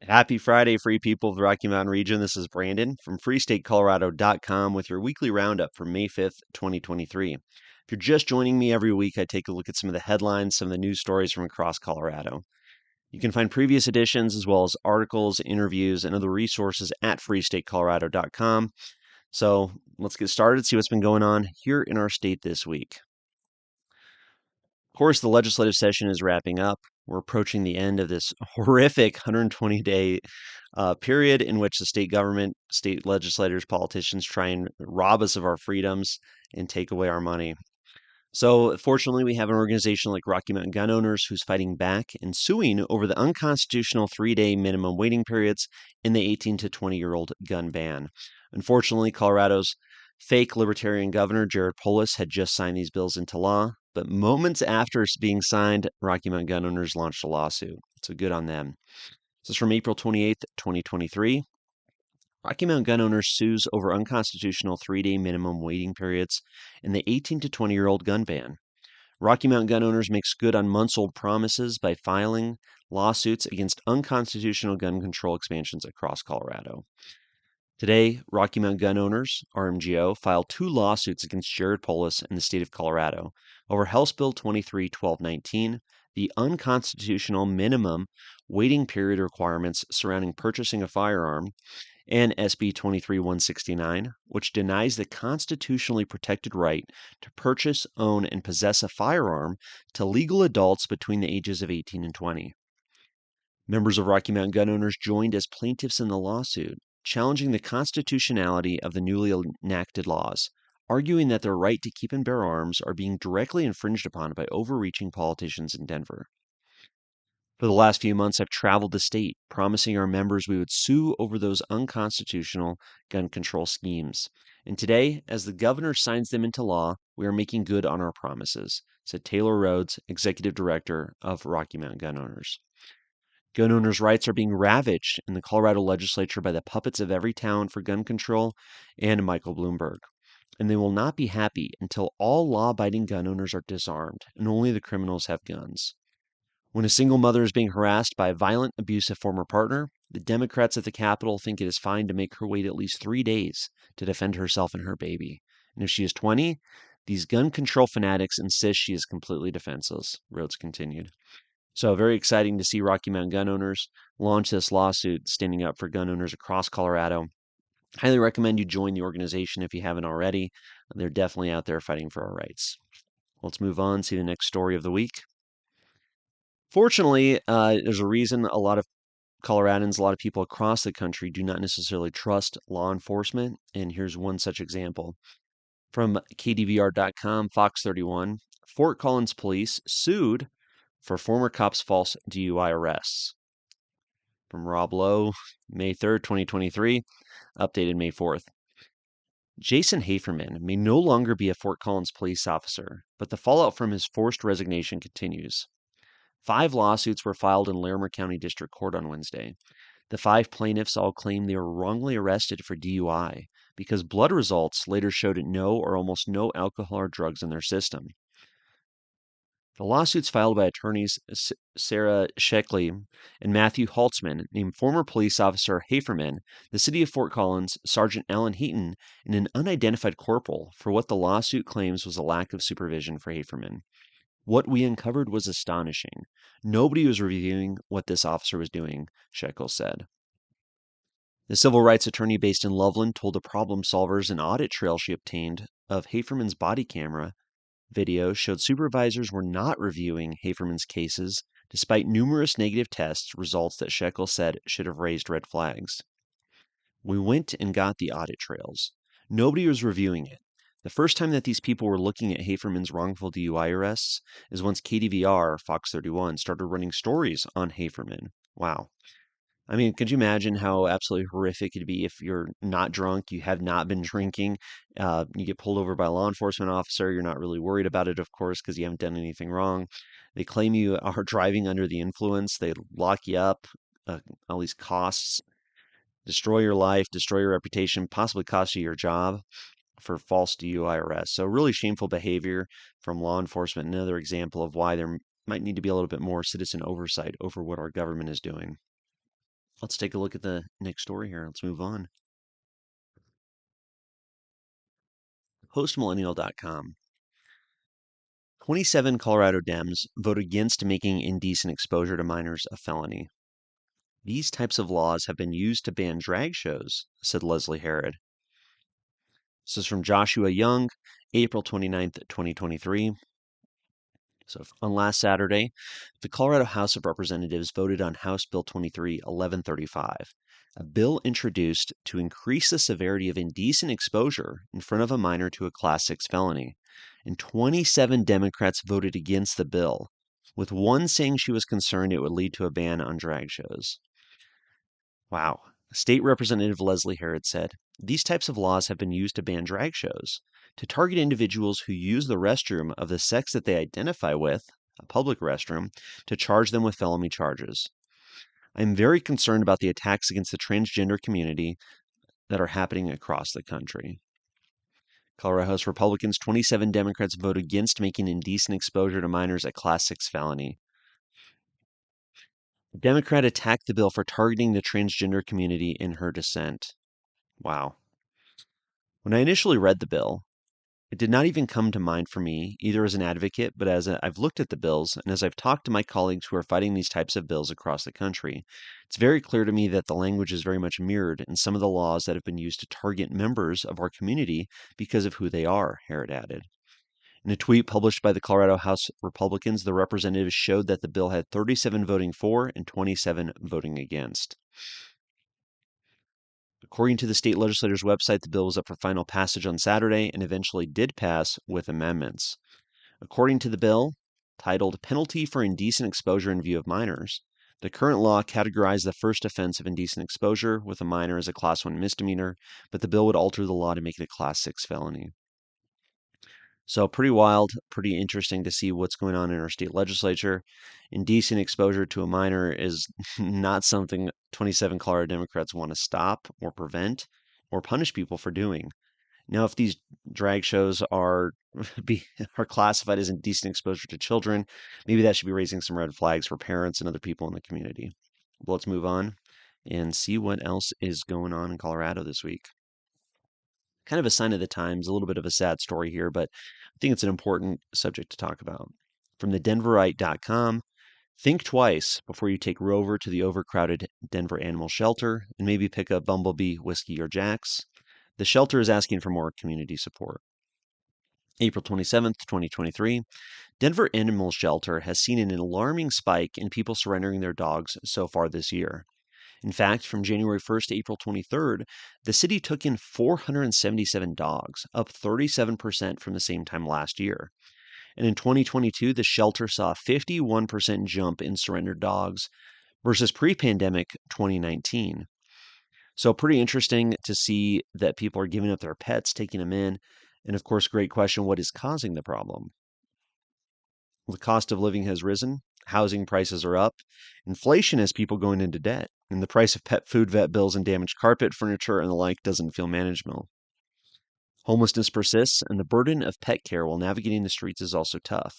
Happy Friday, free people of the Rocky Mountain region. This is Brandon from freestatecolorado.com with your weekly roundup for May 5th, 2023. If you're just joining me every week, I take a look at some of the headlines, some of the news stories from across Colorado. You can find previous editions as well as articles, interviews, and other resources at freestatecolorado.com. So let's get started, see what's been going on here in our state this week. Of course, the legislative session is wrapping up. We're approaching the end of this horrific 120-day period in which the state government, state legislators, politicians try and rob us of our freedoms and take away our money. So, fortunately, we have an organization like Rocky Mountain Gun Owners who's fighting back and suing over the unconstitutional 3-day minimum waiting periods in the 18 to 20-year-old gun ban. Unfortunately, Colorado's fake libertarian governor, Polis, had just signed these bills into law. But moments after being signed, Rocky Mountain Gun Owners launched a lawsuit. So good on them. This is from April 28th, 2023. Rocky Mountain Gun Owners sues over unconstitutional 3-day minimum waiting periods in the 18 to 20-year-old gun ban. Rocky Mountain Gun Owners makes good on months-old promises by filing lawsuits against unconstitutional gun control expansions across Colorado. Today, Rocky Mountain Gun Owners, RMGO, filed 2 lawsuits against Jared Polis and the state of Colorado over House Bill 23-1219, the unconstitutional minimum waiting period requirements surrounding purchasing a firearm, and SB 23-169, which denies the constitutionally protected right to purchase, own, and possess a firearm to legal adults between the ages of 18 and 20. Members of Rocky Mountain Gun Owners joined as plaintiffs in the lawsuit, challenging the constitutionality of the newly enacted laws, arguing that their right to keep and bear arms are being directly infringed upon by overreaching politicians in Denver. For the last few months, I've traveled the state, promising our members we would sue over those unconstitutional gun control schemes. And today, as the governor signs them into law, we are making good on our promises, said Taylor Rhodes, executive director of Rocky Mountain Gun Owners. Gun owners' rights are being ravaged in the Colorado legislature by the puppets of Everytown for gun control and Michael Bloomberg. And they will not be happy until all law-abiding gun owners are disarmed and only the criminals have guns. When a single mother is being harassed by a violent, abusive former partner, the Democrats at the Capitol think it is fine to make her wait at least 3 days to defend herself and her baby. And if she is 20, these gun control fanatics insist she is completely defenseless, Rhodes continued. So very exciting to see Rocky Mountain Gun Owners launch this lawsuit standing up for gun owners across Colorado. Highly recommend you join the organization if you haven't already. They're definitely out there fighting for our rights. Let's move on, see the next story of the week. Fortunately, there's a reason a lot of Coloradans, a lot of people across the country do not necessarily trust law enforcement, and here's one such example. From KDVR.com, Fox 31, Fort Collins police sued for former cops' false DUI arrests. From Rob Lowe, May 3rd, 2023, updated May 4th. Jason Haferman may no longer be a Fort Collins police officer, but the fallout from his forced resignation continues. 5 lawsuits were filed in Larimer County District Court on Wednesday. The 5 plaintiffs all claim they were wrongly arrested for DUI because blood results later showed no or almost no alcohol or drugs in their system. The lawsuits filed by attorneys Sarah Sheckley and Matthew Haltzman named former police officer Haferman, the city of Fort Collins, Sergeant Alan Heaton, and an unidentified corporal for what the lawsuit claims was a lack of supervision for Haferman. What we uncovered was astonishing. Nobody was reviewing what this officer was doing, Sheckle said. The civil rights attorney based in Loveland told the problem solvers an audit trail she obtained of Haferman's body camera video showed supervisors were not reviewing Haferman's cases despite numerous negative test results that Sheckle said should have raised red flags. We went and got the audit trails. Nobody was reviewing it. The first time that these people were looking at Haferman's wrongful DUI arrests is once KDVR, Fox 31, started running stories on Haferman. Wow. I mean, could you imagine how absolutely horrific it'd be if you're not drunk, you have not been drinking, you get pulled over by a law enforcement officer, you're not really worried about it, of course, because you haven't done anything wrong. They claim you are driving under the influence. They lock you up, all these costs, destroy your life, destroy your reputation, possibly cost you your job for false DUI arrest. So really shameful behavior from law enforcement. Another example of why there might need to be a little bit more citizen oversight over what our government is doing. Let's take a look at the next story here. Let's move on. Postmillennial.com. 27 Colorado Dems vote against making indecent exposure to minors a felony. These types of laws have been used to ban drag shows, said Leslie Herod. This is from Joshua Young, April 29th, 2023. So on last Saturday, the Colorado House of Representatives voted on House Bill 23-1135, a bill introduced to increase the severity of indecent exposure in front of a minor to a Class 6 felony. And 27 Democrats voted against the bill, with one saying she was concerned it would lead to a ban on drag shows. Wow. State Representative Leslie Herod said, "These types of laws have been used to ban drag shows, to target individuals who use the restroom of the sex that they identify with, a public restroom, to charge them with felony charges. I am very concerned about the attacks against the transgender community that are happening across the country." Colorado House Republicans, 27 Democrats vote against making indecent exposure to minors a Class 6 felony. A Democrat attacked the bill for targeting the transgender community in her dissent. Wow. When I initially read the bill, it did not even come to mind for me, either as an advocate, but I've looked at the bills and as I've talked to my colleagues who are fighting these types of bills across the country, it's very clear to me that the language is very much mirrored in some of the laws that have been used to target members of our community because of who they are, Herod added. In a tweet published by the Colorado House Republicans, the representatives showed that the bill had 37 voting for and 27 voting against. According to the state legislature's website, the bill was up for final passage on Saturday and eventually did pass with amendments. According to the bill, titled Penalty for Indecent Exposure in View of Minors, the current law categorized the first offense of indecent exposure with a minor as a Class 1 misdemeanor, but the bill would alter the law to make it a Class 6 felony. So pretty wild, pretty interesting to see what's going on in our state legislature. Indecent exposure to a minor is not something 27 Colorado Democrats want to stop or prevent or punish people for doing. Now, if these drag shows are are classified as indecent exposure to children, maybe that should be raising some red flags for parents and other people in the community. But let's move on and see what else is going on in Colorado this week. Kind of a sign of the times, a little bit of a sad story here, but I think it's an important subject to talk about. From the Denverite.com, think twice before you take Rover to the overcrowded Denver Animal Shelter and maybe pick up Bumblebee, Whiskey, or Jack's. The shelter is asking for more community support. April 27th, 2023, Denver Animal Shelter has seen an alarming spike in people surrendering their dogs so far this year. In fact, from January 1st to April 23rd, the city took in 477 dogs, up 37% from the same time last year. And in 2022, the shelter saw a 51% jump in surrendered dogs versus pre-pandemic 2019. So pretty interesting to see that people are giving up their pets, taking them in. And of course, great question, what is causing the problem? The cost of living has risen, housing prices are up, inflation has people going into debt, and the price of pet food, vet bills, and damaged carpet, furniture, and the like doesn't feel manageable. Homelessness persists, and the burden of pet care while navigating the streets is also tough.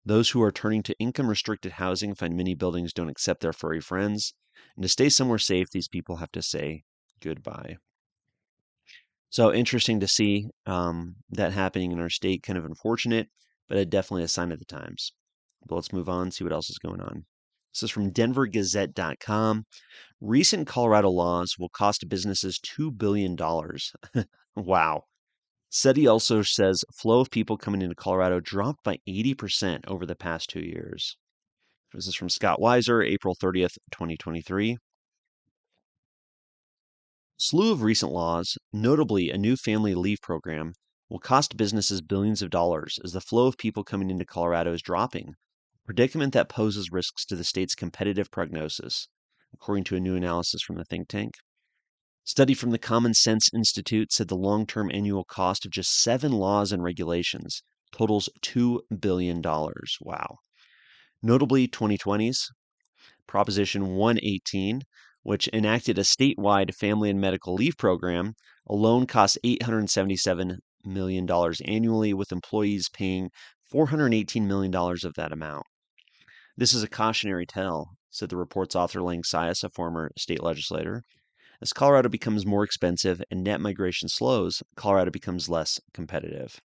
Those who are turning to income-restricted housing find many buildings don't accept their furry friends, and to stay somewhere safe, these people have to say goodbye. So interesting to see that happening in our state, kind of unfortunate, but definitely a sign of the times. But let's move on, see what else is going on. This is from DenverGazette.com. Recent Colorado laws will cost businesses $2 billion. Wow. Study also says flow of people coming into Colorado dropped by 80% over the past 2 years. This is from Scott Weiser, April 30th, 2023. Slew of recent laws, notably a new family leave program, will cost businesses billions of dollars as the flow of people coming into Colorado is dropping, a predicament that poses risks to the state's competitive prognosis, according to a new analysis from the think tank. Study from the Common Sense Institute said the long-term annual cost of just 7 laws and regulations totals $2 billion. Wow. Notably, 2020's Proposition 118, which enacted a statewide family and medical leave program, alone costs $877 million annually, with employees paying $418 million of that amount. This is a cautionary tale said the report's author Lang Sias, a former state legislator. As Colorado becomes more expensive and net migration slows, Colorado becomes less competitive.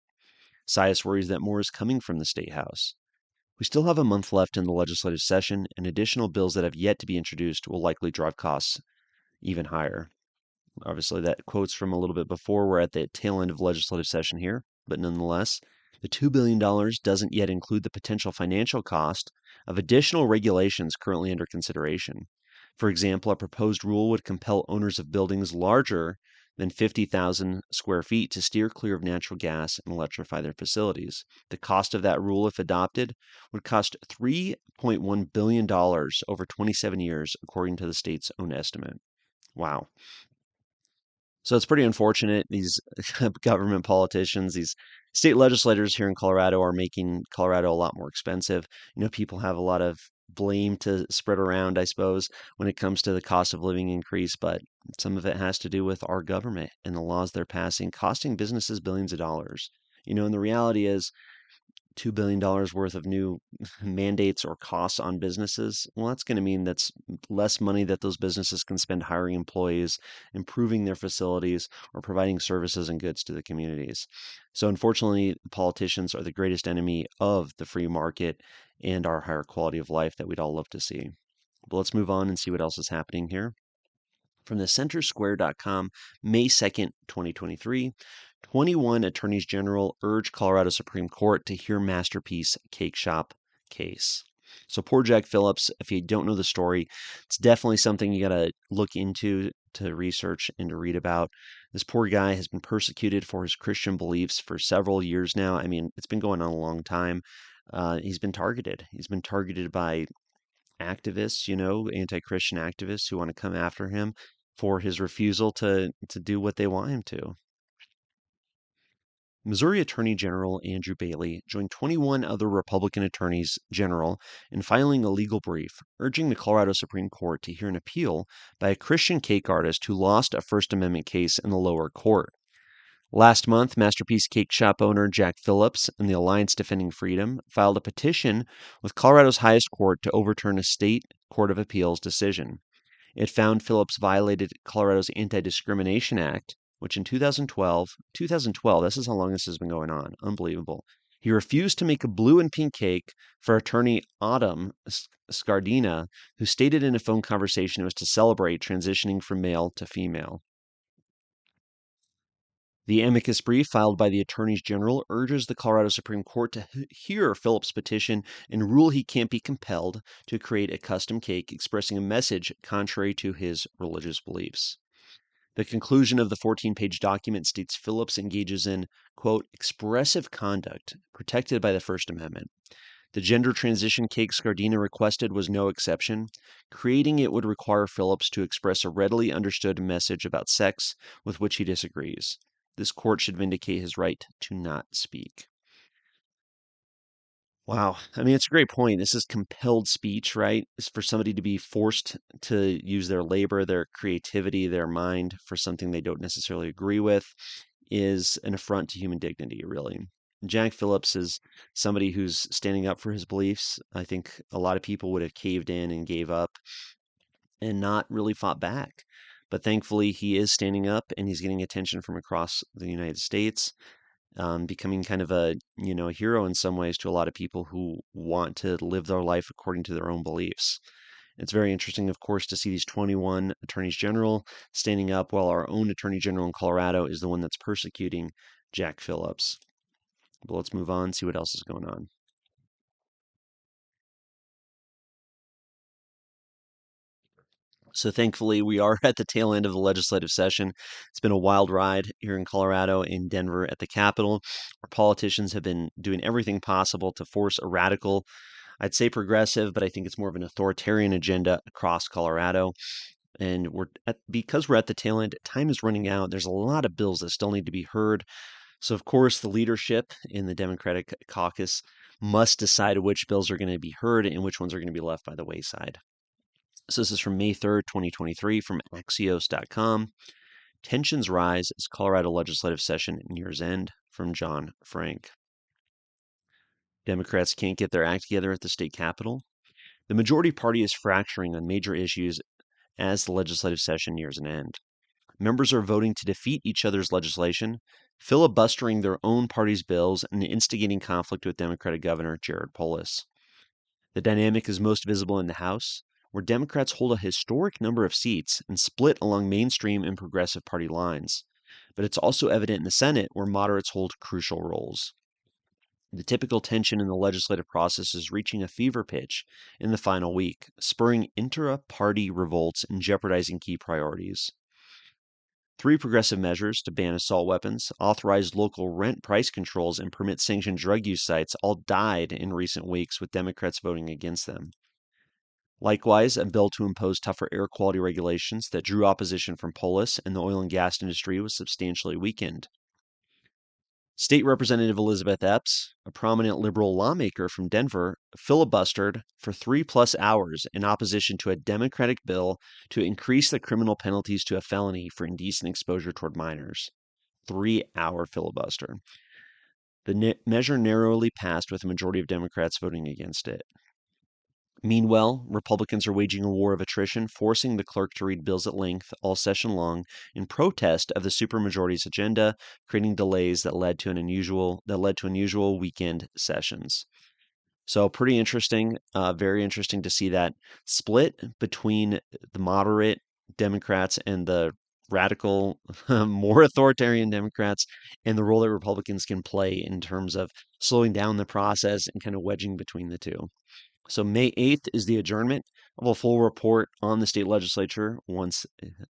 Sias worries that more is coming from the state house. We still have a month left in the legislative session, and additional bills that have yet to be introduced will likely drive costs even higher. Obviously, that quote's from a little bit before. We're at the tail end of legislative session here, but nonetheless, the $2 billion doesn't yet include the potential financial cost of additional regulations currently under consideration. For example, a proposed rule would compel owners of buildings larger than 50,000 square feet to steer clear of natural gas and electrify their facilities. The cost of that rule, if adopted, would cost $3.1 billion over 27 years, according to the state's own estimate. Wow. So it's pretty unfortunate. These government politicians, these state legislators here in Colorado are making Colorado a lot more expensive. People have a lot of blame to spread around, I suppose, when it comes to the cost of living increase, but some of it has to do with our government and the laws they're passing, costing businesses billions of dollars. And the reality is, $2 billion worth of new mandates or costs on businesses, well, that's going to mean that's less money that those businesses can spend hiring employees, improving their facilities, or providing services and goods to the communities. So, unfortunately, politicians are the greatest enemy of the free market and our higher quality of life that we'd all love to see. But let's move on and see what else is happening here. From the centersquare.com, May 2nd, 2023, 21 attorneys general urge Colorado Supreme Court to hear Masterpiece Cakeshop case. So poor Jack Phillips, if you don't know the story, it's definitely something you got to look into, to research and to read about. This poor guy has been persecuted for his Christian beliefs for several years now. I mean, it's been going on a long time. He's been targeted. He's been targeted by activists, anti-Christian activists who want to come after him for his refusal to do what they want him to. Missouri Attorney General Andrew Bailey joined 21 other Republican attorneys general in filing a legal brief urging the Colorado Supreme Court to hear an appeal by a Christian cake artist who lost a First Amendment case in the lower court. Last month, Masterpiece Cake Shop owner Jack Phillips and the Alliance Defending Freedom filed a petition with Colorado's highest court to overturn a state court of appeals decision. It found Phillips violated Colorado's Anti-Discrimination Act, which in 2012, this is how long this has been going on, unbelievable. He refused to make a blue and pink cake for attorney Autumn Scardina, who stated in a phone conversation it was to celebrate transitioning from male to female. The amicus brief filed by the attorneys general urges the Colorado Supreme Court to hear Phillips' petition and rule he can't be compelled to create a custom cake expressing a message contrary to his religious beliefs. The conclusion of the 14-page document states Phillips engages in, quote, expressive conduct protected by the First Amendment. The gender transition cake Scardina requested was no exception. Creating it would require Phillips to express a readily understood message about sex with which he disagrees. This court should vindicate his right to not speak. Wow. I mean, it's a great point. This is compelled speech, right? It's for somebody to be forced to use their labor, their creativity, their mind for something they don't necessarily agree with is an affront to human dignity, really. Jack Phillips is somebody who's standing up for his beliefs. I think a lot of people would have caved in and gave up and not really fought back. But thankfully, he is standing up and he's getting attention from across the United States, becoming kind of a hero in some ways to a lot of people who want to live their life according to their own beliefs. It's very interesting, of course, to see these 21 attorneys general standing up while our own attorney general in Colorado is the one that's persecuting Jack Phillips. But let's move on, see what else is going on. So thankfully, we are at the tail end of the legislative session. It's been a wild ride here in Colorado, in Denver at the Capitol. Our politicians have been doing everything possible to force a radical, I'd say progressive, but I think it's more of an authoritarian agenda across Colorado. And because we're at the tail end, time is running out. There's a lot of bills that still need to be heard. So, of course, the leadership in the Democratic caucus must decide which bills are going to be heard and which ones are going to be left by the wayside. So this is from May 3rd, 2023, from Axios.com. Tensions rise as Colorado legislative session nears end, from John Frank. Democrats can't get their act together at the state capitol. The majority party is fracturing on major issues as the legislative session nears an end. Members are voting to defeat each other's legislation, filibustering their own party's bills, and instigating conflict with Democratic Governor Jared Polis. The dynamic is most visible in the House, where Democrats hold a historic number of seats and split along mainstream and progressive party lines. But it's also evident in the Senate, where moderates hold crucial roles. The typical tension in the legislative process is reaching a fever pitch in the final week, spurring intra-party revolts and jeopardizing key priorities. 3 progressive measures to ban assault weapons, authorize local rent price controls, and permit sanctioned drug use sites all died in recent weeks, with Democrats voting against them. Likewise, a bill to impose tougher air quality regulations that drew opposition from Polis and the oil and gas industry was substantially weakened. State Representative Elizabeth Epps, a prominent liberal lawmaker from Denver, filibustered for 3+ hours in opposition to a Democratic bill to increase the criminal penalties to a felony for indecent exposure toward minors. 3-hour filibuster. The measure narrowly passed with a majority of Democrats voting against it. Meanwhile, Republicans are waging a war of attrition, forcing the clerk to read bills at length all session long in protest of the supermajority's agenda, creating delays that led to unusual weekend sessions. So pretty interesting, very interesting to see that split between the moderate Democrats and the radical, more authoritarian Democrats, and the role that Republicans can play in terms of slowing down the process and kind of wedging between the two. So May 8th is the adjournment of a full report on the state legislature once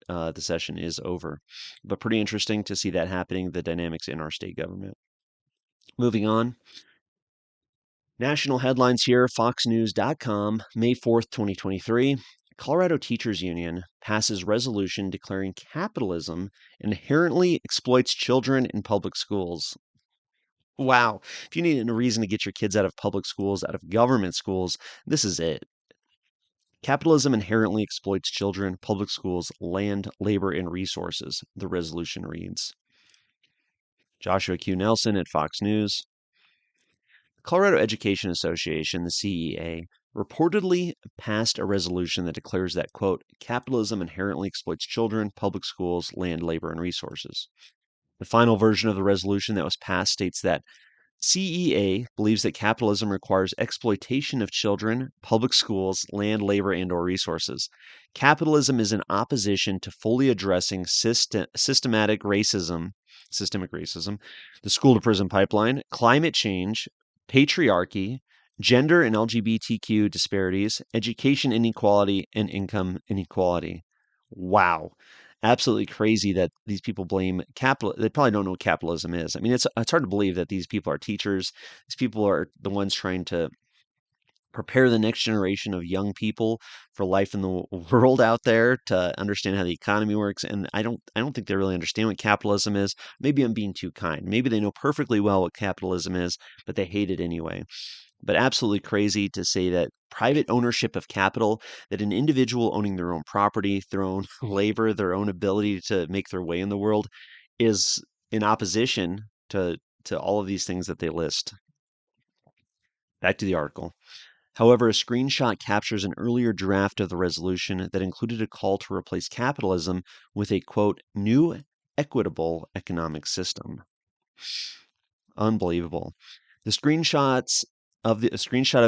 the session is over. But pretty interesting to see that happening, the dynamics in our state government. Moving on. National headlines here, foxnews.com, May 4th, 2023. Colorado Teachers Union passes resolution declaring capitalism inherently exploits children in public schools. Wow. If you need a reason to get your kids out of public schools, out of government schools, this is it. Capitalism inherently exploits children, public schools, land, labor, and resources, the resolution reads. Joshua Q. Nelson at Fox News. The Colorado Education Association, the CEA, reportedly passed a resolution that declares that, quote, capitalism inherently exploits children, public schools, land, labor, and resources. The final version of the resolution that was passed states that CEA believes that capitalism requires exploitation of children, public schools, land, labor, and/or resources. Capitalism is in opposition to fully addressing systemic racism, the school-to-prison pipeline, climate change, patriarchy, gender and LGBTQ disparities, education inequality, and income inequality. Wow. Absolutely crazy that these people blame capital. They probably don't know what capitalism is. I mean, it's hard to believe that these people are teachers. These people are the ones trying to prepare the next generation of young people for life in the world out there, to understand how the economy works. And I don't think they really understand what capitalism is. Maybe I'm being too kind. Maybe they know perfectly well what capitalism is, but they hate it anyway. But absolutely crazy to say that private ownership of capital, that an individual owning their own property, their own labor, their own ability to make their way in the world, is in opposition to all of these things that they list. Back to the article. However, a screenshot captures an earlier draft of the resolution that included a call to replace capitalism with a, quote, new equitable economic system. Unbelievable. A screenshot of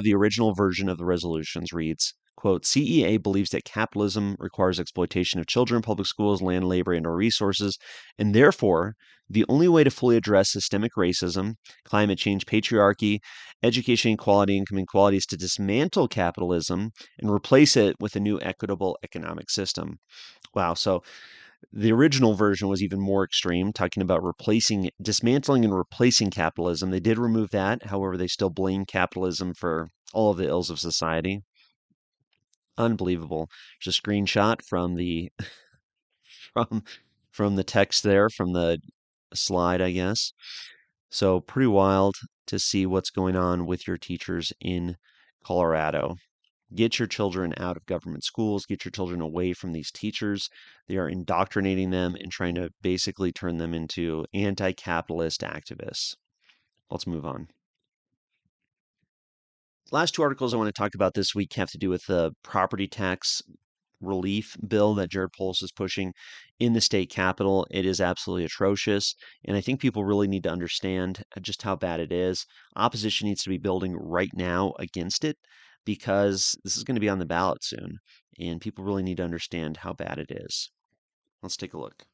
the original version of the resolutions reads, quote, CEA believes that capitalism requires exploitation of children, public schools, land, labor, and/or resources, and therefore, the only way to fully address systemic racism, climate change, patriarchy, education inequality, income inequality is to dismantle capitalism and replace it with a new equitable economic system. Wow. So the original version was even more extreme, talking about dismantling and replacing capitalism. They did remove that. However, they still blame capitalism for all of the ills of society. Unbelievable. There's a screenshot from the from the text there, from the slide, I guess. So pretty wild to see what's going on with your teachers in Colorado. Get your children out of government schools. Get your children away from these teachers. They are indoctrinating them and trying to basically turn them into anti-capitalist activists. Let's move on. Last two articles I want to talk about this week have to do with the property tax relief bill that Jared Polis is pushing in the state capitol. It is absolutely atrocious, and I think people really need to understand just how bad it is. Opposition needs to be building right now against it because this is going to be on the ballot soon, and people really need to understand how bad it is. Let's take a look.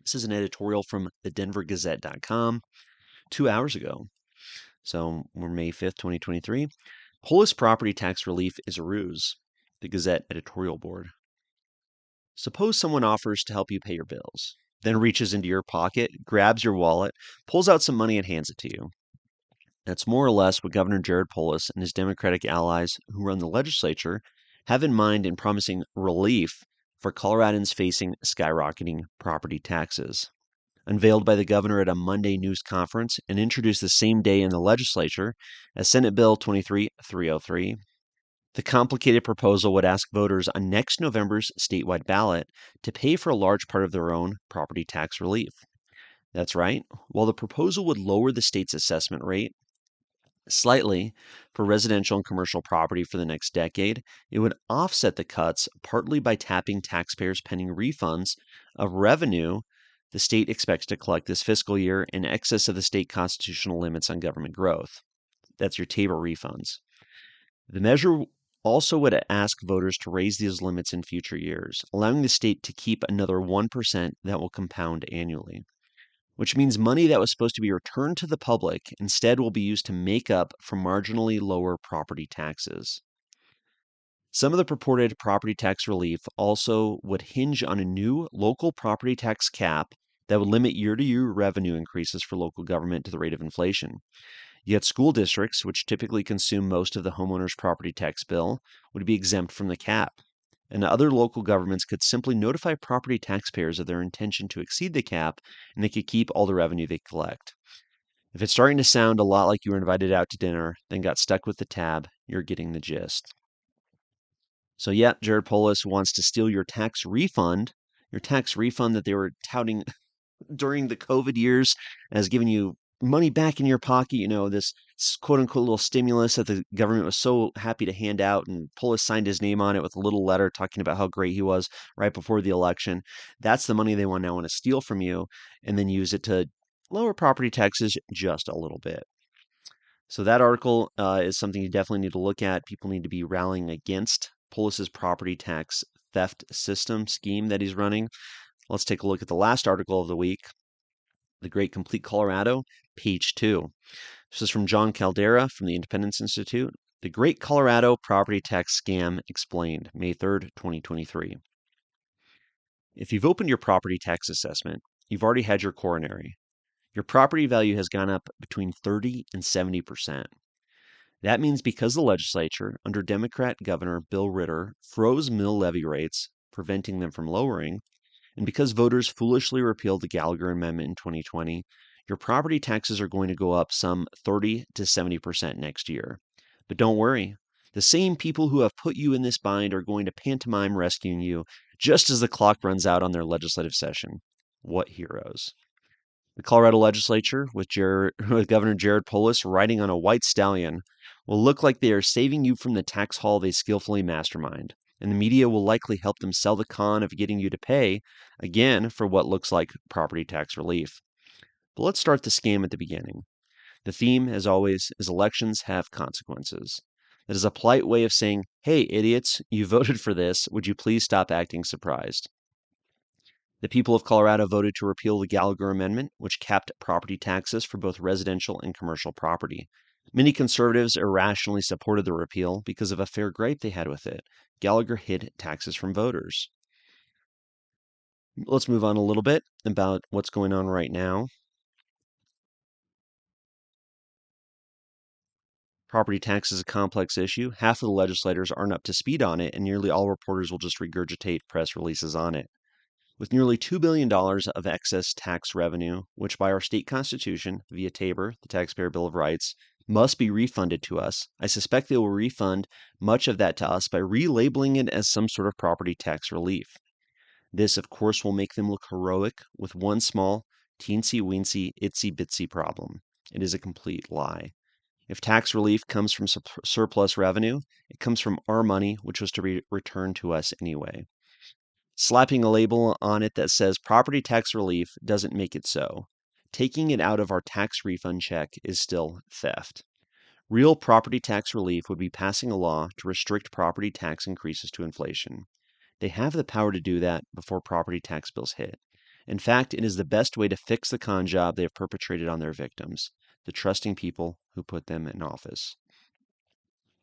This is an editorial from the denvergazette.com 2 hours ago. So we're May 5th, 2023. Polis property tax relief is a ruse. The Gazette editorial board. Suppose someone offers to help you pay your bills, then reaches into your pocket, grabs your wallet, pulls out some money, and hands it to you. That's more or less what Governor Jared Polis and his Democratic allies who run the legislature have in mind in promising relief for Coloradans facing skyrocketing property taxes. Unveiled by the governor at a Monday news conference and introduced the same day in the legislature as Senate Bill 23303, the complicated proposal would ask voters on next November's statewide ballot to pay for a large part of their own property tax relief. That's right, while the proposal would lower the state's assessment rate slightly for residential and commercial property for the next decade, it would offset the cuts partly by tapping taxpayers' pending refunds of revenue the state expects to collect this fiscal year in excess of the state constitutional limits on government growth. That's your table refunds. The measure also would ask voters to raise these limits in future years, allowing the state to keep another 1% that will compound annually, which means money that was supposed to be returned to the public instead will be used to make up for marginally lower property taxes. Some of the purported property tax relief also would hinge on a new local property tax cap that would limit year-to-year revenue increases for local government to the rate of inflation. Yet school districts, which typically consume most of the homeowner's property tax bill, would be exempt from the cap. And other local governments could simply notify property taxpayers of their intention to exceed the cap, and they could keep all the revenue they collect. If it's starting to sound a lot like you were invited out to dinner, then got stuck with the tab, you're getting the gist. So, yeah, Jared Polis wants to steal your tax refund that they were touting during the COVID years as giving you money back in your pocket, this quote unquote little stimulus that the government was so happy to hand out. And Polis signed his name on it with a little letter talking about how great he was right before the election. That's the money they now want to steal from you and then use it to lower property taxes just a little bit. So that article is something you definitely need to look at. People need to be rallying against Polis's property tax theft system scheme that he's running. Let's take a look at the last article of the week, The Great Complete Colorado, page 2. This is from John Caldara from the Independence Institute. The Great Colorado Property Tax Scam Explained, May 3rd, 2023. If you've opened your property tax assessment, you've already had your coronary. Your property value has gone up between 30 and 70%. That means because the legislature, under Democrat Governor Bill Ritter, froze mill levy rates, preventing them from lowering, and because voters foolishly repealed the Gallagher Amendment in 2020, your property taxes are going to go up some 30 to 70% next year. But don't worry, the same people who have put you in this bind are going to pantomime rescuing you just as the clock runs out on their legislative session. What heroes. The Colorado legislature, with Governor Jared Polis riding on a white stallion, will look like they are saving you from the tax haul they skillfully mastermind, and the media will likely help them sell the con of getting you to pay, again, for what looks like property tax relief. But let's start the scam at the beginning. The theme, as always, is elections have consequences. That is a polite way of saying, hey, idiots, you voted for this. Would you please stop acting surprised? The people of Colorado voted to repeal the Gallagher Amendment, which capped property taxes for both residential and commercial property. Many conservatives irrationally supported the repeal because of a fair gripe they had with it. Gallagher hid taxes from voters. Let's move on a little bit about what's going on right now. Property tax is a complex issue. Half of the legislators aren't up to speed on it, and nearly all reporters will just regurgitate press releases on it. With nearly $2 billion of excess tax revenue, which by our state constitution, via TABOR, the Taxpayer Bill of Rights, must be refunded to us, I suspect they will refund much of that to us by relabeling it as some sort of property tax relief. This, of course, will make them look heroic with one small, teensy-weensy, itsy-bitsy problem. It is a complete lie. If tax relief comes from surplus revenue, it comes from our money, which was to be returned to us anyway. Slapping a label on it that says property tax relief doesn't make it so. Taking it out of our tax refund check is still theft. Real property tax relief would be passing a law to restrict property tax increases to inflation. They have the power to do that before property tax bills hit. In fact, it is the best way to fix the con job they have perpetrated on their victims, the trusting people who put them in office.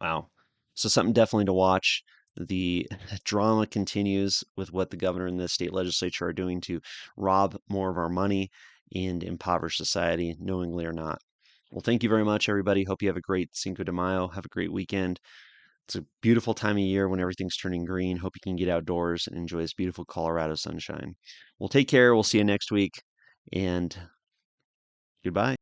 Wow. So something definitely to watch. The drama continues with what the governor and the state legislature are doing to rob more of our money and impoverish society, knowingly or not. Well, thank you very much, everybody. Hope you have a great Cinco de Mayo. Have a great weekend. It's a beautiful time of year when everything's turning green. Hope you can get outdoors and enjoy this beautiful Colorado sunshine. Well, take care. We'll see you next week. And goodbye.